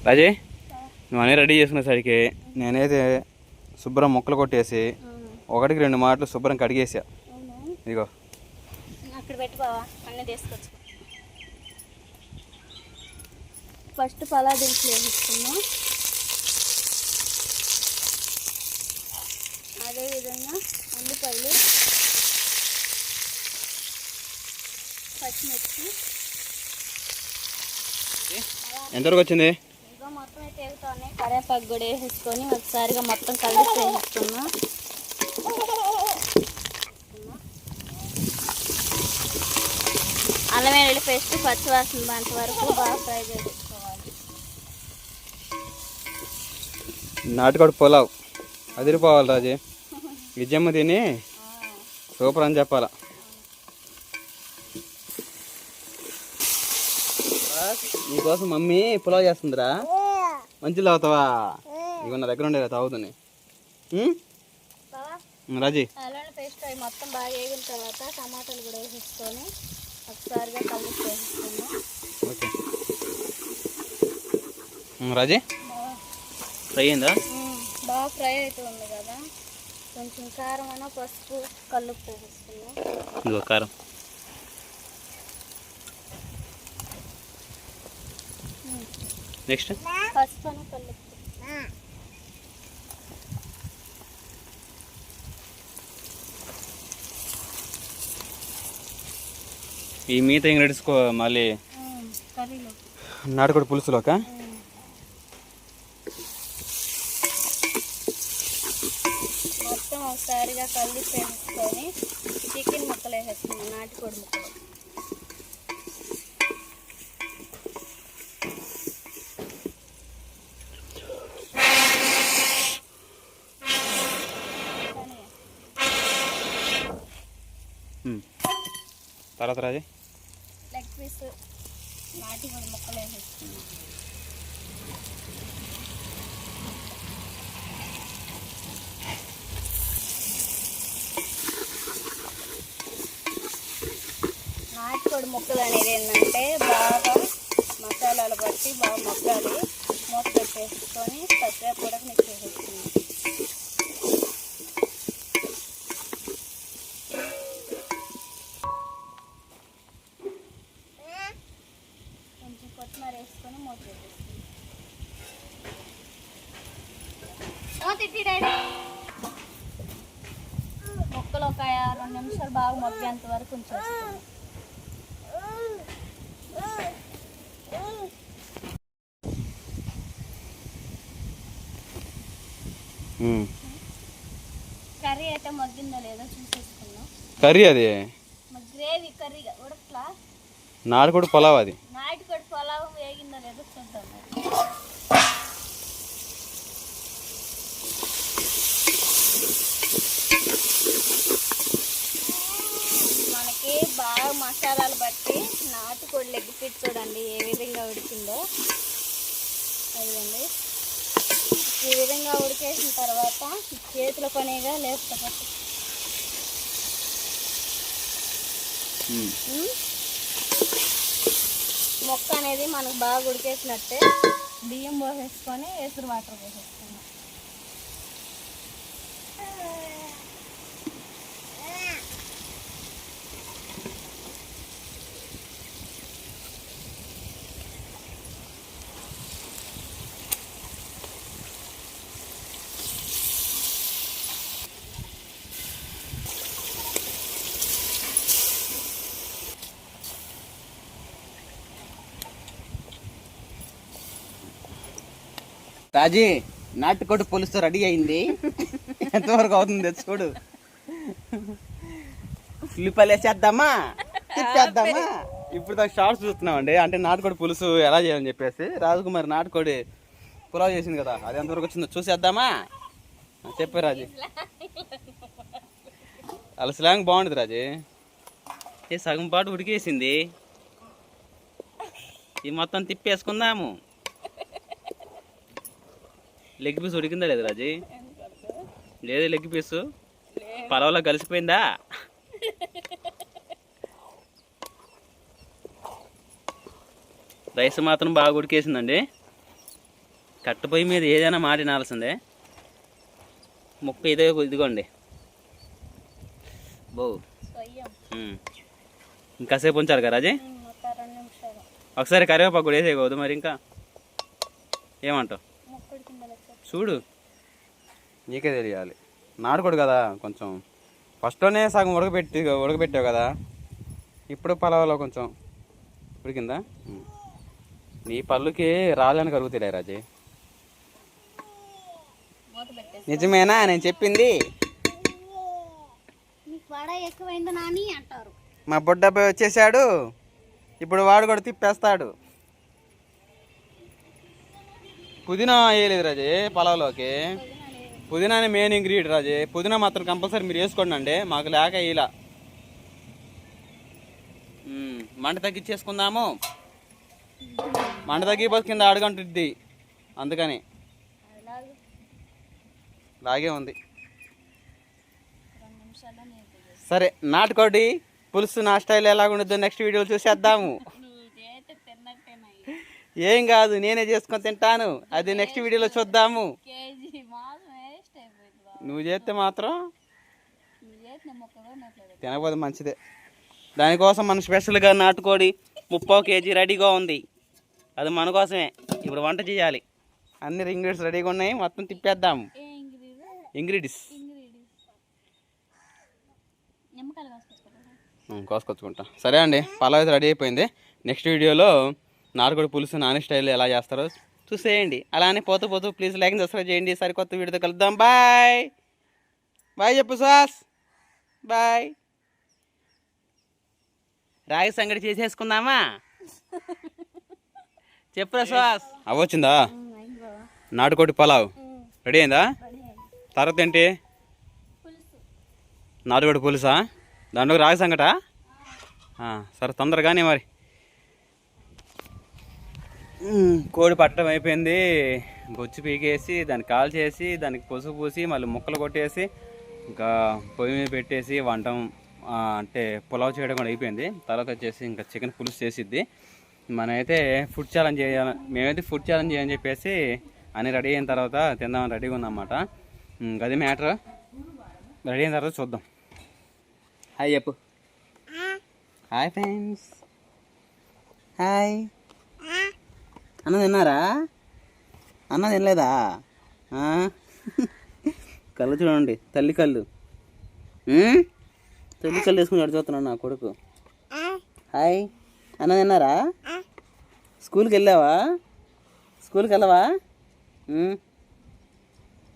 రాజే నువ్వు అన్నీ రెడీ చేసుకునే సరికి నేనైతే శుభ్రం ముక్కలు కొట్టేసి 1-2 మాటలు శుభ్రం కడిగేసా. ఇదిగో అక్కడ పెట్టుకోవా అన్నీ తీసుకొచ్చు. ఫస్ట్ పలా దించులు వేసుకున్నాం. అదేవిధంగా ఉల్లిపాయలు, పచ్చిమిర్చి. ఎంతవరకు వచ్చింది? ఇదిగో మొత్తం అయితే ఎగుతానే కరివేపాకు కూడా వేసేసుకొని ఒకసారిగా మొత్తం కలిసి వేసేసుకున్నా. అల్లం వెల్లుల్లి పేస్ట్ పచ్చివాసన బాంత వరకు బాగా ఫ్రై చేసుకోవాలి. నాటుకోడి పులావ్ అదిరిపోవాలి రాజే. విజయమ్మ తిని సూపర్ అని చెప్పాలా. నీకోసం మమ్మీ పులావ్ చేస్తుందిరా, మంచిగా తాగుతావా? ఇక నా దగ్గర ఉండేలా తాగుతుంది రాజీ. అల్లం పేస్ట్ అవి మొత్తం బాగా వేగిన తర్వాత టమాటాలు కూడా వేసేసుకొని ఒకసారిగా కలిపి వేసేసుకున్నాం. ఓకే రాజీ, ఫ్రై అయిందా? బాగా ఫ్రై అవుతుంది కదా. కొంచెం కారం అయినా పసుపు కల్లుప్పు వేసేసుకున్నాం. ఇదిగో కారం. నెక్స్ట్ పసుపు అని కల్లుప్పు. ఈ మిగతా ఇంగ్రీడియంట్స్ మళ్ళీ కర్రీలో నాటుకోడి పులుసులోక మొత్తం ఒకసారిగా కలిపి వేసుకొని చికెన్ ముక్కలు వేసేసుకున్నాం. నాటుకోడి ముక్కలు తర్వాత రాజీ లెగ్ పీస్ నాటుకోడి ముక్కలు వేసేసుకున్నాం. నాటుకోడి ముక్కలు అనేది ఏంటంటే బాగా మసాలాలు బట్టి బాగా మొగ్గాలి. మూత పెట్టేసుకొని పచ్చివేపు కూడా మిక్స్ చేసేసుకున్నాం. కొంచెం కొత్తిమీర వేసుకొని మూత పెట్టేసుకున్నాం. ముక్కలు ఒక 2 నిమిషాలు బాగా మగ్గేంత వరకు ఉంచేసుకున్నాం. కర్రీ అయితే మగ్గిందో లేదో చూసేసుకున్నాం. కర్రీ అది గ్రేవీ కర్రీ ఉడకలా. నాటుకోడి పులావ్ అది. నాటుకోడి పులావ్ వేగిందో లేదో చూద్దాం. మనకి బాగా మసాలాలు బట్టి నాటుకోడి లెగ్ పీస్ చూడండి ఏ విధంగా ఉడికిందో. అదిగండి ఈ విధంగా ఉడికేసిన తర్వాత చేతుల పనిగా లేపుతా. మొక్క అనేది మనకు బాగా ఉడికేసినట్టే బియ్యం పోసేసుకొని ఎసురు వాటర్ పోసేసుకున్నాం. రాజీ నాటుకోడి పులుసు రెడీ అయింది. ఎంతవరకు అవుతుంది చూడు. ఉల్లిపాయలు వేసేద్దామా, తిప్పేద్దామా? ఇప్పుడు దాకా షార్ట్స్ చూస్తున్నామండి. అంటే నాటుకోడి పులుసు ఎలా చేయాలని చెప్పేసి రాజకుమారి నాటుకోడి పులావ్ చేసింది కదా, అది ఎంతవరకు వచ్చిందో చూసేద్దామా? చెప్పే రాజీ. అలా స్లాంగ్ బాగుంటుంది రాజీ. ఏ సగం పాటు ఉడికేసింది, ఈ మొత్తం తిప్పేసుకుందాము. లెగ్ పీస్ ఉడికిందా లేదు రాజీ? లేదు లెగ్ పీసు పలవలో కలిసిపోయిందా? రైస్ మాత్రం బాగా ఉడికేసిందండి. కట్టు పొయ్యి మీద ఏదైనా మాడినాల్సిందే. ముక్క ఇదిగోండి బో. ఇంకాసేపు ఉంచాలి కదా రాజీ. ఒకసారి కరివేపాకు కూడా వేసేయకూడదు మరి, ఇంకా ఏమంటావు? చూడు నీకే తెలియాలి. నాటుకోడు కదా కొంచెం ఫస్ట్లోనే సగం ఉడకబెట్టావు కదా, ఇప్పుడు పలావలో కొంచెం ఉడికిందా? నీ పళ్ళుకి రాళ్ళని కరుగుతాయి రాజీ. నిజమేనా నేను చెప్పింది? మా బొడ్డబ్బాయి వచ్చేసాడు, ఇప్పుడు వాడు కూడా తిప్పేస్తాడు. పుదీనా వేయలేదు రాజే పలావ్లోకి. పుదీనానే మెయిన్ ఇంగ్రీడియంట్ రాజే. పుదీనా మాత్రం కంపల్సరీ మీరు వేసుకోండి అండి, మాకు లేక ఇలా. మంట తగ్గించేసుకుందాము. మంట తగ్గిపోతే కింద అడుగంటుంది, అందుకని లాగే ఉంది. సరే నాటుకోడి పులుసు నా స్టైల్ ఎలాగుంటుందో నెక్స్ట్ వీడియోలో చూసేద్దాము. ఏం కాదు, నేనే చేసుకొని తింటాను, అది నెక్స్ట్ వీడియోలో చూద్దాము. నువ్వు చేస్తే మాత్రం తినకపోతే మంచిదే. దానికోసం మన స్పెషల్గా నాటుకోడి 30 kg రెడీగా ఉంది, అది మన కోసమే. ఇప్పుడు వంట చేయాలి, అన్ని ఇంగ్రీడియంట్స్ రెడీగా ఉన్నాయి, మొత్తం తిప్పేద్దాము. ఇంగ్రీడియంట్స్ కోసుకొచ్చుకుంటా. సరే అండి, పలావ్ అయితే రెడీ అయిపోయింది. నెక్స్ట్ వీడియోలో నాటుకోడి పులుసు నాని స్టైల్లో ఎలా చేస్తారో చూసేయండి. అలానే పోతూ ప్లీజ్ లైక్ సబ్స్క్రైబ్ చేయండి. సరికొత్త వీడియోతో కలుద్దాం. బాయ్ బాయ్ చెప్పు సుహాస్. బాయ్. రాగి సంగటి చేసేసుకుందామా? చెప్పురా సుహాస్. అవచ్చిందా నాటుకోడి పలావ్ రెడీ అయిందా? తర్వాత ఏంటి? నాటుకోడి పులుసా, దాంట్లో రాగి సంగట. సరే తొందరగానే మరి. కోడి పట్టడం అయిపోయింది, బొచ్చు పీకేసి దాన్ని కాల్ చేసి దానికి పసుపు పూసి మళ్ళీ ముక్కలు కొట్టేసి ఇంకా పొయ్యి మీద పెట్టేసి వంటం అంటే పులావ్ చేయడం కూడా అయిపోయింది. తర్వాత వచ్చేసి ఇంకా చికెన్ పులుసు చేసిద్ది. మనమైతే ఫుడ్ ఛాలెంజ్ చేయాలి, మేమైతే ఫుడ్ ఛాలెంజ్ చేయని చెప్పేసి అన్నీ రెడీ అయిన తర్వాత తిందామని రెడీగా ఉందన్నమాట. అది మ్యాటర్. రెడీ అయిన తర్వాత చూద్దాం. హాయ్ చెప్పు. Hi friends. హాయ్. అన్న తిన్నారా? అన్న తినలేదా? కళ్ళు చూడండి, తల్లి కళ్ళు. తల్లి కళ్ళు వేసుకుని అడుగుతున్నాను నా కొడుకు. హాయ్. అన్న తిన్నారా? స్కూల్కి వెళ్ళావా? స్కూల్కి వెళ్ళవా?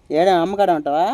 ఏడా అమ్మకాడ ఉంటావా?